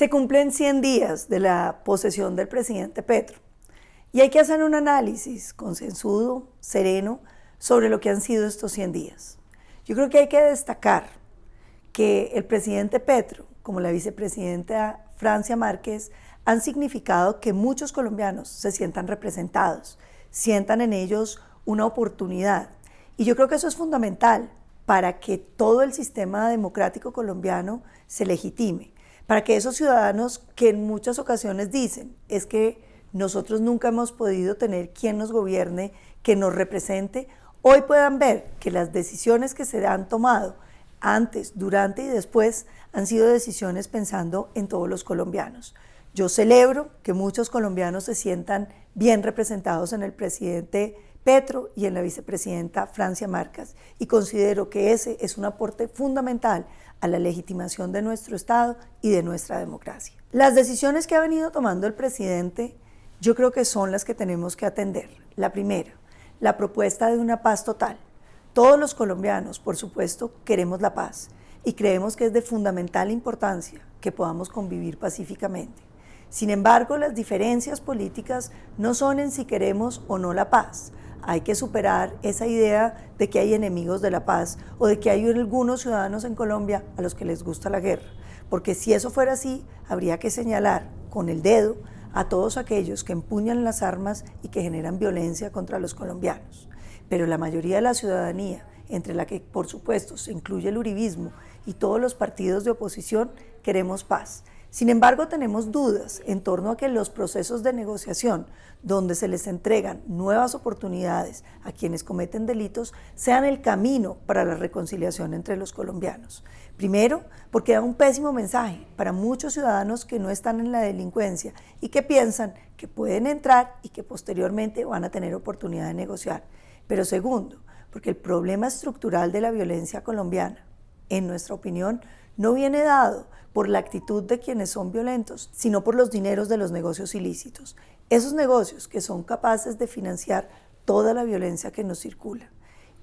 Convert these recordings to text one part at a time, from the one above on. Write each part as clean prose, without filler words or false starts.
Se cumplen 100 días de la posesión del presidente Petro y hay que hacer un análisis concienzudo, sereno, sobre lo que han sido estos 100 días. Yo creo que hay que destacar que el presidente Petro, como la vicepresidenta Francia Márquez, han significado que muchos colombianos se sientan representados, sientan en ellos una oportunidad. Y yo creo que eso es fundamental para que todo el sistema democrático colombiano se legitime, para que esos ciudadanos que en muchas ocasiones dicen es que nosotros nunca hemos podido tener quien nos gobierne, que nos represente, hoy puedan ver que las decisiones que se han tomado antes, durante y después han sido decisiones pensando en todos los colombianos. Yo celebro que muchos colombianos se sientan bien representados en el presidente Petro y en la vicepresidenta Francia Márquez y considero que ese es un aporte fundamental a la legitimación de nuestro Estado y de nuestra democracia. Las decisiones que ha venido tomando el presidente yo creo que son las que tenemos que atender. La primera, la propuesta de una paz total. Todos los colombianos, por supuesto, queremos la paz y creemos que es de fundamental importancia que podamos convivir pacíficamente. Sin embargo, las diferencias políticas no son en si queremos o no la paz. Hay que superar esa idea de que hay enemigos de la paz o de que hay algunos ciudadanos en Colombia a los que les gusta la guerra. Porque si eso fuera así, habría que señalar con el dedo a todos aquellos que empuñan las armas y que generan violencia contra los colombianos. Pero la mayoría de la ciudadanía, entre la que por supuesto se incluye el uribismo y todos los partidos de oposición, queremos paz. Sin embargo, tenemos dudas en torno a que los procesos de negociación, donde se les entregan nuevas oportunidades a quienes cometen delitos, sean el camino para la reconciliación entre los colombianos. Primero, porque da un pésimo mensaje para muchos ciudadanos que no están en la delincuencia y que piensan que pueden entrar y que posteriormente van a tener oportunidad de negociar. Pero segundo, porque el problema estructural de la violencia colombiana, en nuestra opinión, no viene dado por la actitud de quienes son violentos, sino por los dineros de los negocios ilícitos. Esos negocios que son capaces de financiar toda la violencia que nos circula.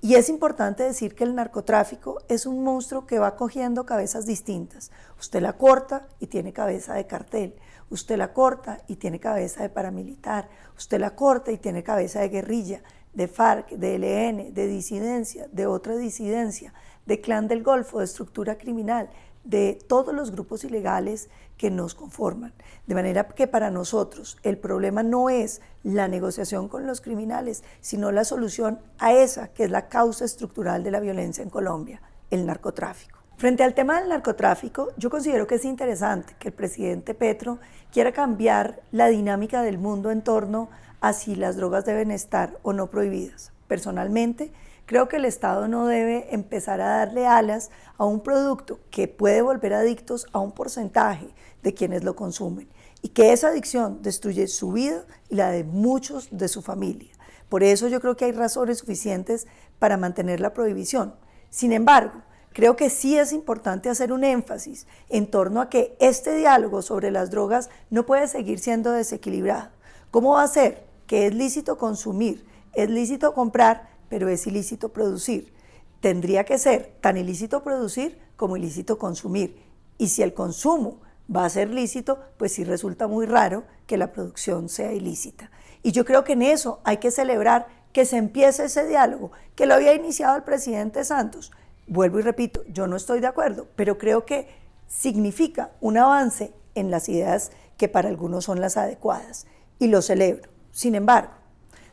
Y es importante decir que el narcotráfico es un monstruo que va cogiendo cabezas distintas. Usted la corta y tiene cabeza de cartel. Usted la corta y tiene cabeza de paramilitar. Usted la corta y tiene cabeza de guerrilla, de FARC, de ELN, de disidencia, de otra disidencia, de clan del Golfo, de estructura criminal, de todos los grupos ilegales que nos conforman. De manera que para nosotros el problema no es la negociación con los criminales, sino la solución a esa que es la causa estructural de la violencia en Colombia, el narcotráfico. Frente al tema del narcotráfico, yo considero que es interesante que el presidente Petro quiera cambiar la dinámica del mundo en torno a si las drogas deben estar o no prohibidas. Personalmente, creo que el Estado no debe empezar a darle alas a un producto que puede volver adictos a un porcentaje de quienes lo consumen y que esa adicción destruye su vida y la de muchos de su familia. Por eso yo creo que hay razones suficientes para mantener la prohibición. Sin embargo, creo que sí es importante hacer un énfasis en torno a que este diálogo sobre las drogas no puede seguir siendo desequilibrado. ¿Cómo va a ser que es lícito consumir, es lícito comprar, pero es ilícito producir? Tendría que ser tan ilícito producir como ilícito consumir. Y si el consumo va a ser lícito, pues sí resulta muy raro que la producción sea ilícita. Y yo creo que en eso hay que celebrar que se empiece ese diálogo, que lo había iniciado el presidente Santos. Vuelvo y repito, yo no estoy de acuerdo, pero creo que significa un avance en las ideas que para algunos son las adecuadas. Y lo celebro. Sin embargo,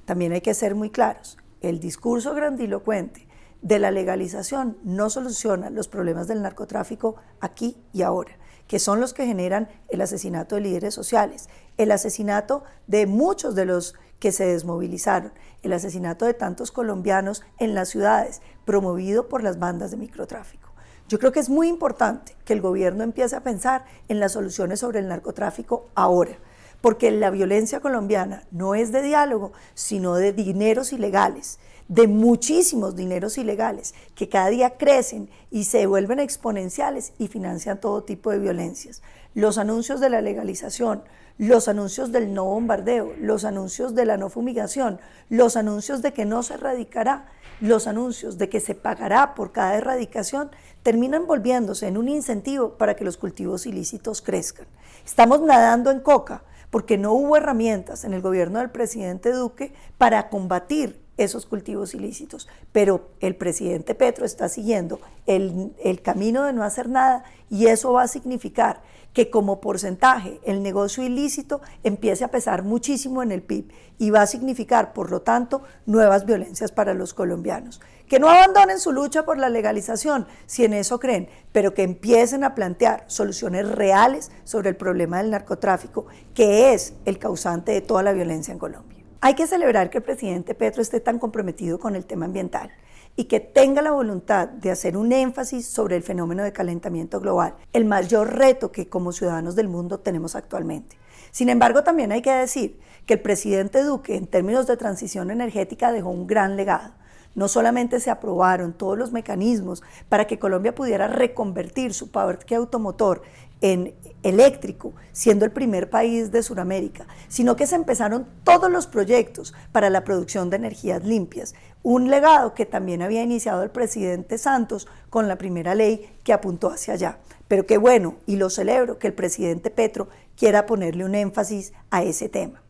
también hay que ser muy claros. El discurso grandilocuente de la legalización no soluciona los problemas del narcotráfico aquí y ahora, que son los que generan el asesinato de líderes sociales, el asesinato de muchos de los que se desmovilizaron, el asesinato de tantos colombianos en las ciudades, promovido por las bandas de microtráfico. Yo creo que es muy importante que el gobierno empiece a pensar en las soluciones sobre el narcotráfico ahora, porque la violencia colombiana no es de diálogo, sino de dineros ilegales, de muchísimos dineros ilegales que cada día crecen y se vuelven exponenciales y financian todo tipo de violencias. Los anuncios de la legalización, los anuncios del no bombardeo, los anuncios de la no fumigación, los anuncios de que no se erradicará, los anuncios de que se pagará por cada erradicación, terminan volviéndose en un incentivo para que los cultivos ilícitos crezcan. Estamos nadando en coca porque no hubo herramientas en el gobierno del presidente Duque para combatir esos cultivos ilícitos, pero el presidente Petro está siguiendo el camino de no hacer nada y eso va a significar que como porcentaje el negocio ilícito empiece a pesar muchísimo en el PIB y va a significar, por lo tanto, nuevas violencias para los colombianos. Que no abandonen su lucha por la legalización, si en eso creen, pero que empiecen a plantear soluciones reales sobre el problema del narcotráfico, que es el causante de toda la violencia en Colombia. Hay que celebrar que el presidente Petro esté tan comprometido con el tema ambiental y que tenga la voluntad de hacer un énfasis sobre el fenómeno de calentamiento global, el mayor reto que como ciudadanos del mundo tenemos actualmente. Sin embargo, también hay que decir que el presidente Duque, en términos de transición energética, dejó un gran legado. No solamente se aprobaron todos los mecanismos para que Colombia pudiera reconvertir su parque automotor en eléctrico, siendo el primer país de Sudamérica, sino que se empezaron todos los proyectos para la producción de energías limpias, un legado que también había iniciado el presidente Santos con la primera ley que apuntó hacia allá. Pero qué bueno, y lo celebro, que el presidente Petro quiera ponerle un énfasis a ese tema.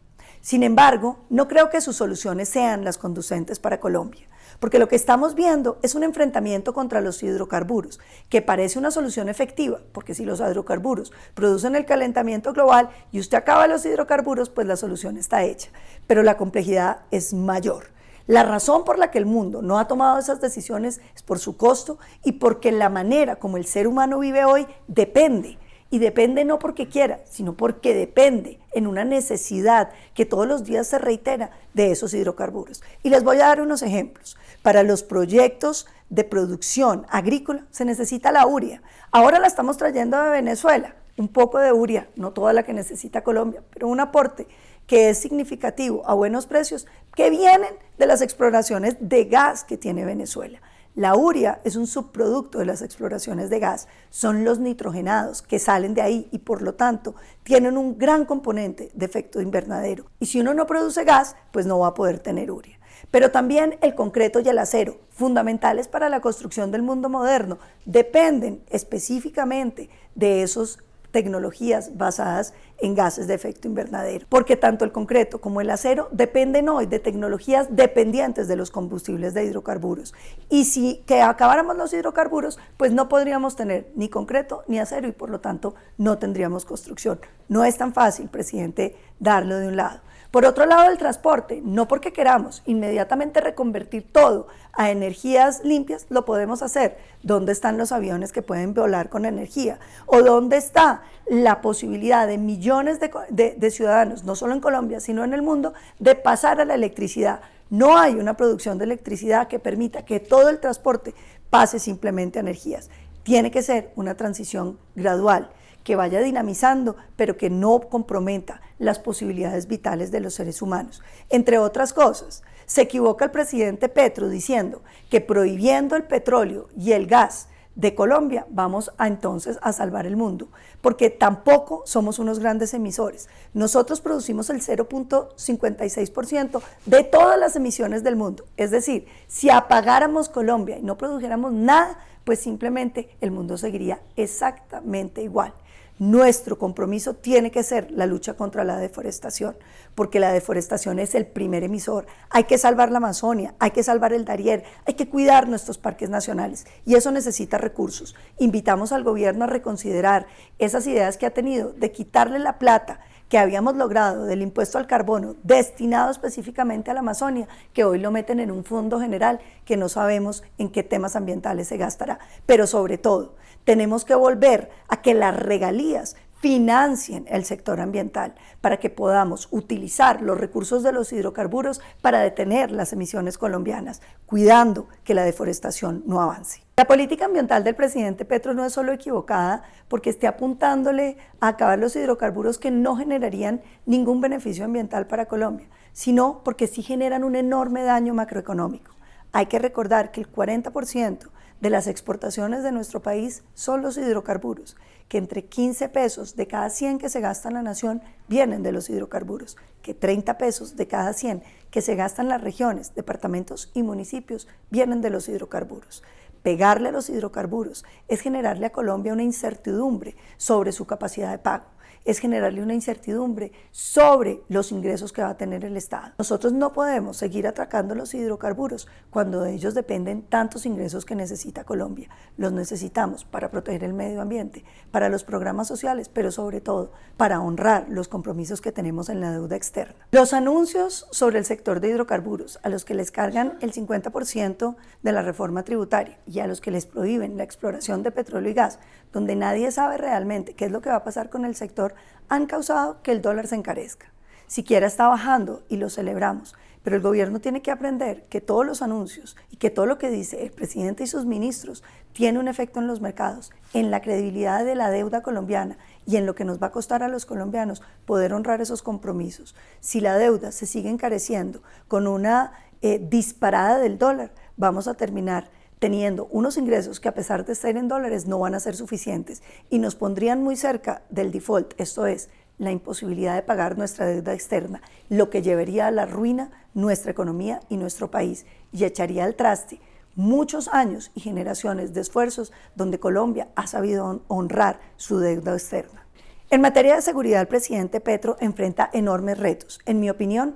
Sin embargo, no creo que sus soluciones sean las conducentes para Colombia, porque lo que estamos viendo es un enfrentamiento contra los hidrocarburos, que parece una solución efectiva, porque si los hidrocarburos producen el calentamiento global y usted acaba los hidrocarburos, pues la solución está hecha, pero la complejidad es mayor. La razón por la que el mundo no ha tomado esas decisiones es por su costo y porque la manera como el ser humano vive hoy depende. Y depende no porque quiera, sino porque depende en una necesidad que todos los días se reitera de esos hidrocarburos. Y les voy a dar unos ejemplos. Para los proyectos de producción agrícola se necesita la urea. Ahora la estamos trayendo de Venezuela, un poco de urea, no toda la que necesita Colombia, pero un aporte que es significativo a buenos precios que vienen de las exploraciones de gas que tiene Venezuela. La urea es un subproducto de las exploraciones de gas, son los nitrogenados que salen de ahí y por lo tanto tienen un gran componente de efecto invernadero. Y si uno no produce gas, pues no va a poder tener urea. Pero también el concreto y el acero, fundamentales para la construcción del mundo moderno, dependen específicamente de esas tecnologías basadas en gases de efecto invernadero, porque tanto el concreto como el acero dependen hoy de tecnologías dependientes de los combustibles de hidrocarburos. Y si que acabáramos los hidrocarburos, pues no podríamos tener ni concreto ni acero y por lo tanto no tendríamos construcción. No es tan fácil, presidente, darlo de un lado. Por otro lado, el transporte, no porque queramos inmediatamente reconvertir todo a energías limpias, lo podemos hacer. ¿Dónde están los aviones que pueden volar con energía? ¿O dónde está la posibilidad de millones de ciudadanos, no solo en Colombia, sino en el mundo, de pasar a la electricidad? No hay una producción de electricidad que permita que todo el transporte pase simplemente a energías. Tiene que ser una transición gradual, que vaya dinamizando, pero que no comprometa las posibilidades vitales de los seres humanos. Entre otras cosas, se equivoca el presidente Petro diciendo que prohibiendo el petróleo y el gas de Colombia vamos entonces a salvar el mundo, porque tampoco somos unos grandes emisores. Nosotros producimos el 0.56% de todas las emisiones del mundo. Es decir, si apagáramos Colombia y no produjéramos nada, pues simplemente el mundo seguiría exactamente igual. Nuestro compromiso tiene que ser la lucha contra la deforestación, porque la deforestación es el primer emisor. Hay que salvar la Amazonia, hay que salvar el Darién, hay que cuidar nuestros parques nacionales y eso necesita recursos. Invitamos al gobierno a reconsiderar esas ideas que ha tenido de quitarle la plata que habíamos logrado del impuesto al carbono destinado específicamente a la Amazonia, que hoy lo meten en un fondo general que no sabemos en qué temas ambientales se gastará. Pero sobre todo, tenemos que volver a que las regalías financien el sector ambiental para que podamos utilizar los recursos de los hidrocarburos para detener las emisiones colombianas, cuidando que la deforestación no avance. La política ambiental del presidente Petro no es solo equivocada porque esté apuntándole a acabar los hidrocarburos que no generarían ningún beneficio ambiental para Colombia, sino porque sí generan un enorme daño macroeconómico. Hay que recordar que el 40% de las exportaciones de nuestro país son los hidrocarburos, que entre 15 pesos de cada 100 que se gasta en la nación vienen de los hidrocarburos, que 30 pesos de cada 100 que se gastan en las regiones, departamentos y municipios vienen de los hidrocarburos. Pegarle a los hidrocarburos es generarle a Colombia una incertidumbre sobre su capacidad de pago, es generarle una incertidumbre sobre los ingresos que va a tener el Estado. Nosotros no podemos seguir atracando los hidrocarburos cuando de ellos dependen tantos ingresos que necesita Colombia. Los necesitamos para proteger el medio ambiente, para los programas sociales, pero sobre todo para honrar los compromisos que tenemos en la deuda externa. Los anuncios sobre el sector de hidrocarburos, a los que les cargan el 50% de la reforma tributaria y a los que les prohíben la exploración de petróleo y gas, donde nadie sabe realmente qué es lo que va a pasar con el sector, han causado que el dólar se encarezca. Siquiera está bajando y lo celebramos, pero el gobierno tiene que aprender que todos los anuncios y que todo lo que dice el presidente y sus ministros tiene un efecto en los mercados, en la credibilidad de la deuda colombiana y en lo que nos va a costar a los colombianos poder honrar esos compromisos. Si la deuda se sigue encareciendo con una disparada del dólar, vamos a terminar teniendo unos ingresos que a pesar de estar en dólares no van a ser suficientes y nos pondrían muy cerca del default, esto es, la imposibilidad de pagar nuestra deuda externa, lo que llevaría a la ruina nuestra economía y nuestro país y echaría al traste muchos años y generaciones de esfuerzos donde Colombia ha sabido honrar su deuda externa. En materia de seguridad, el presidente Petro enfrenta enormes retos, en mi opinión,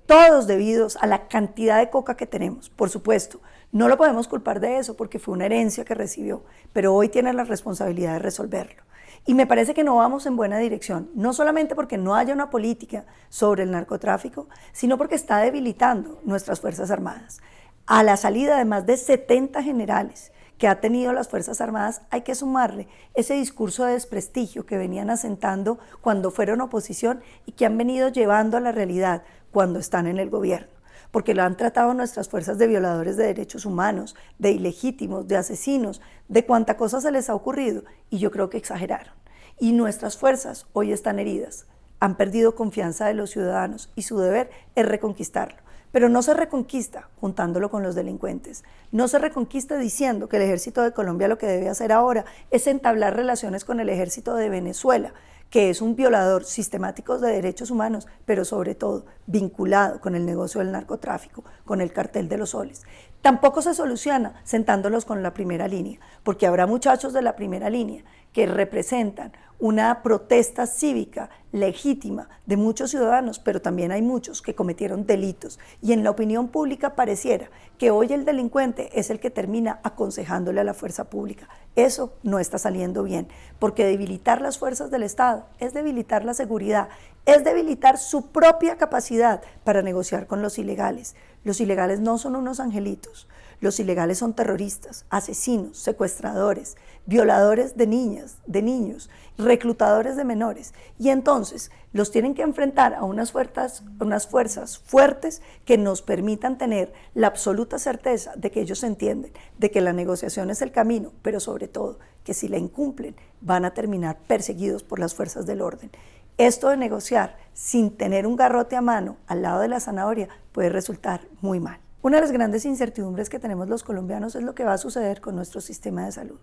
todos debidos a la cantidad de coca que tenemos, por supuesto. No lo podemos culpar de eso porque fue una herencia que recibió, pero hoy tiene la responsabilidad de resolverlo. Y me parece que no vamos en buena dirección, no solamente porque no haya una política sobre el narcotráfico, sino porque está debilitando nuestras Fuerzas Armadas. A la salida de más de 70 generales que ha tenido las Fuerzas Armadas, hay que sumarle ese discurso de desprestigio que venían asentando cuando fueron oposición y que han venido llevando a la realidad cuando están en el gobierno, porque lo han tratado nuestras fuerzas de violadores de derechos humanos, de ilegítimos, de asesinos, de cuánta cosa se les ha ocurrido, y yo creo que exageraron. Y nuestras fuerzas hoy están heridas, han perdido confianza de los ciudadanos y su deber es reconquistarlo. Pero no se reconquista juntándolo con los delincuentes, no se reconquista diciendo que el ejército de Colombia lo que debe hacer ahora es entablar relaciones con el ejército de Venezuela, que es un violador sistemático de derechos humanos, pero sobre todo vinculado con el negocio del narcotráfico, con el cartel de los soles. Tampoco se soluciona sentándolos con la primera línea, porque habrá muchachos de la primera línea que representan una protesta cívica legítima de muchos ciudadanos, pero también hay muchos que cometieron delitos y en la opinión pública pareciera que hoy el delincuente es el que termina aconsejándole a la fuerza pública. Eso no está saliendo bien, porque debilitar las fuerzas del Estado es debilitar la seguridad, es debilitar su propia capacidad para negociar con los ilegales. Los ilegales no son unos angelitos, los ilegales son terroristas, asesinos, secuestradores, violadores de niñas, de niños, reclutadores de menores, y entonces los tienen que enfrentar a unas fuerzas fuertes que nos permitan tener la absoluta certeza de que ellos entienden, de que la negociación es el camino, pero sobre todo que si la incumplen van a terminar perseguidos por las fuerzas del orden. Esto de negociar sin tener un garrote a mano al lado de la zanahoria puede resultar muy mal. Una de las grandes incertidumbres que tenemos los colombianos es lo que va a suceder con nuestro sistema de salud.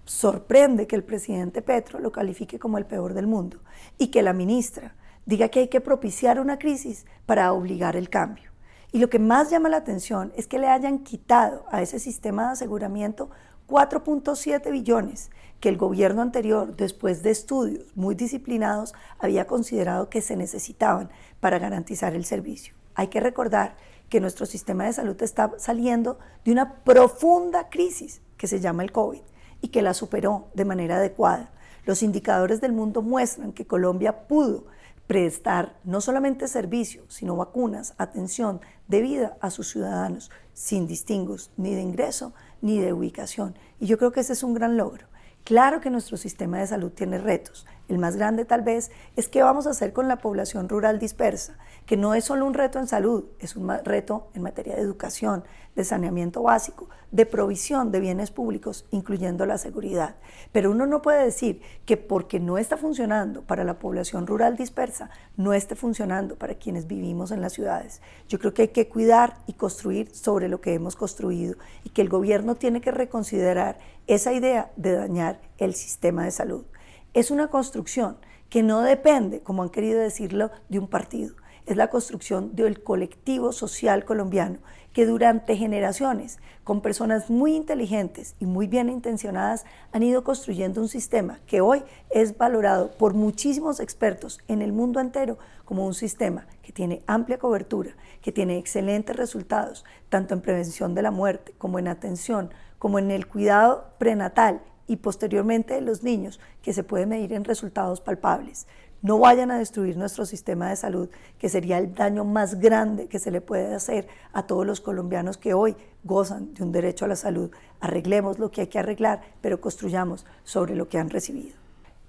Sorprende que el presidente Petro lo califique como el peor del mundo y que la ministra diga que hay que propiciar una crisis para obligar el cambio. Y lo que más llama la atención es que le hayan quitado a ese sistema de aseguramiento 4.7 billones que el gobierno anterior, después de estudios muy disciplinados, había considerado que se necesitaban para garantizar el servicio. Hay que recordar que nuestro sistema de salud está saliendo de una profunda crisis que se llama el COVID y que la superó de manera adecuada. Los indicadores del mundo muestran que Colombia pudo prestar no solamente servicio, sino vacunas, atención debida a sus ciudadanos, sin distingos ni de ingreso ni de ubicación. Y yo creo que ese es un gran logro. Claro que nuestro sistema de salud tiene retos. El más grande tal vez es qué vamos a hacer con la población rural dispersa, que no es solo un reto en salud, es un reto en materia de educación, de saneamiento básico, de provisión de bienes públicos, incluyendo la seguridad. Pero uno no puede decir que porque no está funcionando para la población rural dispersa, no esté funcionando para quienes vivimos en las ciudades. Yo creo que hay que cuidar y construir sobre lo que hemos construido y que el gobierno tiene que reconsiderar esa idea de dañar el sistema de salud. Es una construcción que no depende, como han querido decirlo, de un partido. Es la construcción del colectivo social colombiano que durante generaciones, con personas muy inteligentes y muy bien intencionadas, han ido construyendo un sistema que hoy es valorado por muchísimos expertos en el mundo entero como un sistema que tiene amplia cobertura, que tiene excelentes resultados, tanto en prevención de la muerte como en atención, como en el cuidado prenatal y posteriormente de los niños, que se puede medir en resultados palpables. No vayan a destruir nuestro sistema de salud, que sería el daño más grande que se le puede hacer a todos los colombianos que hoy gozan de un derecho a la salud. Arreglemos lo que hay que arreglar, pero construyamos sobre lo que han recibido.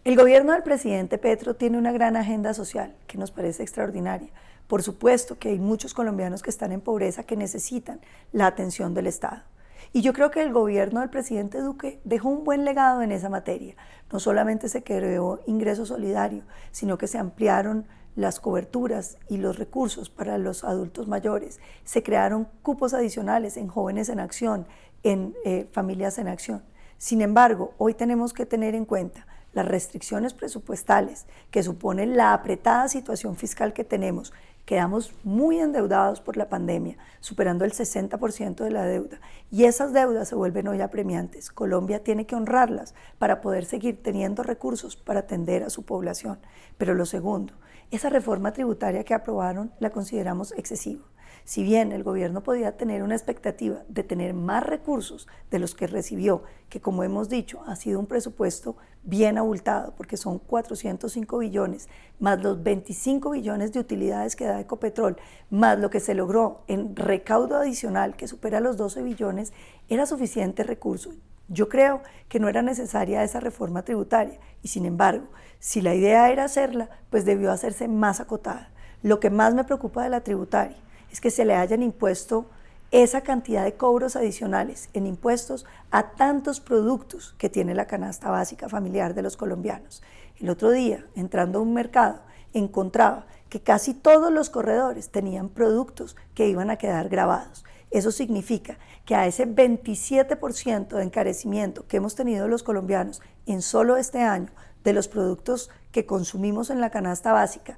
El gobierno del presidente Petro tiene una gran agenda social que nos parece extraordinaria. Por supuesto que hay muchos colombianos que están en pobreza que necesitan la atención del Estado. Y yo creo que el gobierno del presidente Duque dejó un buen legado en esa materia. No solamente se creó ingreso solidario, sino que se ampliaron las coberturas y los recursos para los adultos mayores. Se crearon cupos adicionales en Jóvenes en Acción, en Familias en Acción. Sin embargo, hoy tenemos que tener en cuenta las restricciones presupuestales que supone la apretada situación fiscal que tenemos. Quedamos muy endeudados por la pandemia, superando el 60% de la deuda, y esas deudas se vuelven hoy apremiantes. Colombia tiene que honrarlas para poder seguir teniendo recursos para atender a su población. Pero lo segundo, esa reforma tributaria que aprobaron la consideramos excesiva. Si bien el gobierno podía tener una expectativa de tener más recursos de los que recibió, que como hemos dicho ha sido un presupuesto bien abultado, porque son 405 billones, más los 25 billones de utilidades que da Ecopetrol, más lo que se logró en recaudo adicional que supera los 12 billones, era suficiente recurso. Yo creo que no era necesaria esa reforma tributaria y sin embargo, si la idea era hacerla, pues debió hacerse más acotada. Lo que más me preocupa de la tributaria es que se le hayan impuesto esa cantidad de cobros adicionales en impuestos a tantos productos que tiene la canasta básica familiar de los colombianos. El otro día, entrando a un mercado, encontraba que casi todos los corredores tenían productos que iban a quedar grabados. Eso significa que a ese 27% de encarecimiento que hemos tenido los colombianos en solo este año de los productos que consumimos en la canasta básica,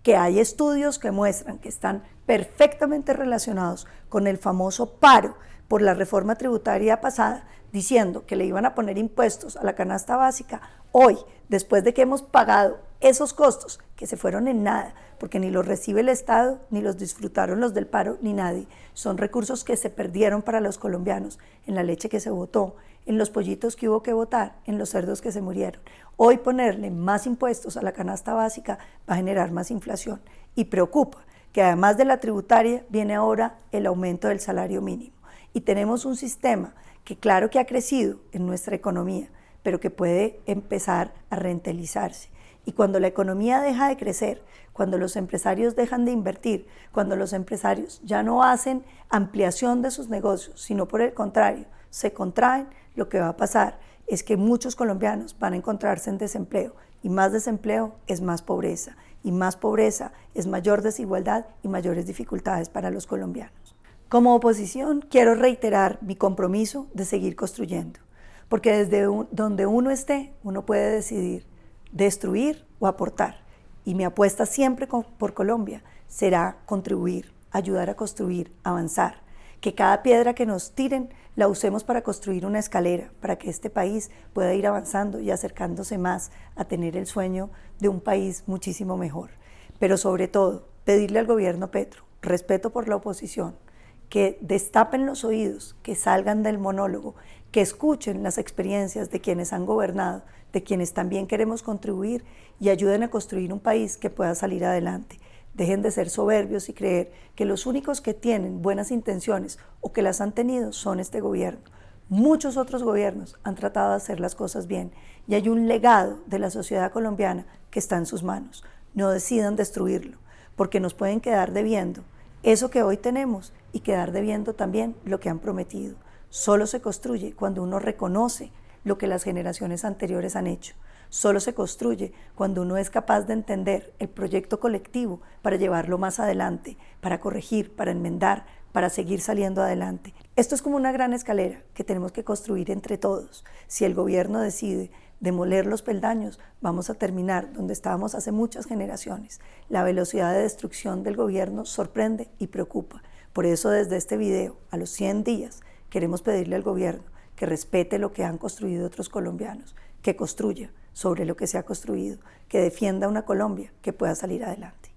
que hay estudios que muestran que están perfectamente relacionados con el famoso paro por la reforma tributaria pasada, diciendo que le iban a poner impuestos a la canasta básica, hoy, después de que hemos pagado esos costos, que se fueron en nada, porque ni los recibe el Estado, ni los disfrutaron los del paro, ni nadie, son recursos que se perdieron para los colombianos, en la leche que se botó, en los pollitos que hubo que botar, en los cerdos que se murieron. Hoy ponerle más impuestos a la canasta básica va a generar más inflación y preocupa que además de la tributaria viene ahora el aumento del salario mínimo. Y tenemos un sistema que claro que ha crecido en nuestra economía, pero que puede empezar a rentabilizarse. Y cuando la economía deja de crecer, cuando los empresarios dejan de invertir, cuando los empresarios ya no hacen ampliación de sus negocios, sino por el contrario, se contraen, lo que va a pasar es que muchos colombianos van a encontrarse en desempleo y más desempleo es más pobreza y más pobreza es mayor desigualdad y mayores dificultades para los colombianos. Como oposición quiero reiterar mi compromiso de seguir construyendo, porque desde donde uno esté, uno puede decidir destruir o aportar y mi apuesta siempre por Colombia será contribuir, ayudar a construir, avanzar, que cada piedra que nos tiren la usemos para construir una escalera, para que este país pueda ir avanzando y acercándose más a tener el sueño de un país muchísimo mejor. Pero sobre todo, pedirle al gobierno Petro, respeto por la oposición, que destapen los oídos, que salgan del monólogo, que escuchen las experiencias de quienes han gobernado, de quienes también queremos contribuir y ayuden a construir un país que pueda salir adelante. Dejen de ser soberbios y creer que los únicos que tienen buenas intenciones o que las han tenido son este gobierno. Muchos otros gobiernos han tratado de hacer las cosas bien y hay un legado de la sociedad colombiana que está en sus manos. No decidan destruirlo, porque nos pueden quedar debiendo eso que hoy tenemos y quedar debiendo también lo que han prometido. Solo se construye cuando uno reconoce lo que las generaciones anteriores han hecho. Solo se construye cuando uno es capaz de entender el proyecto colectivo para llevarlo más adelante, para corregir, para enmendar, para seguir saliendo adelante. Esto es como una gran escalera que tenemos que construir entre todos. Si el gobierno decide demoler los peldaños, vamos a terminar donde estábamos hace muchas generaciones. La velocidad de destrucción del gobierno sorprende y preocupa. Por eso desde este video, a los 100 días, queremos pedirle al gobierno que respete lo que han construido otros colombianos, que construya sobre lo que se ha construido, que defienda una Colombia que pueda salir adelante.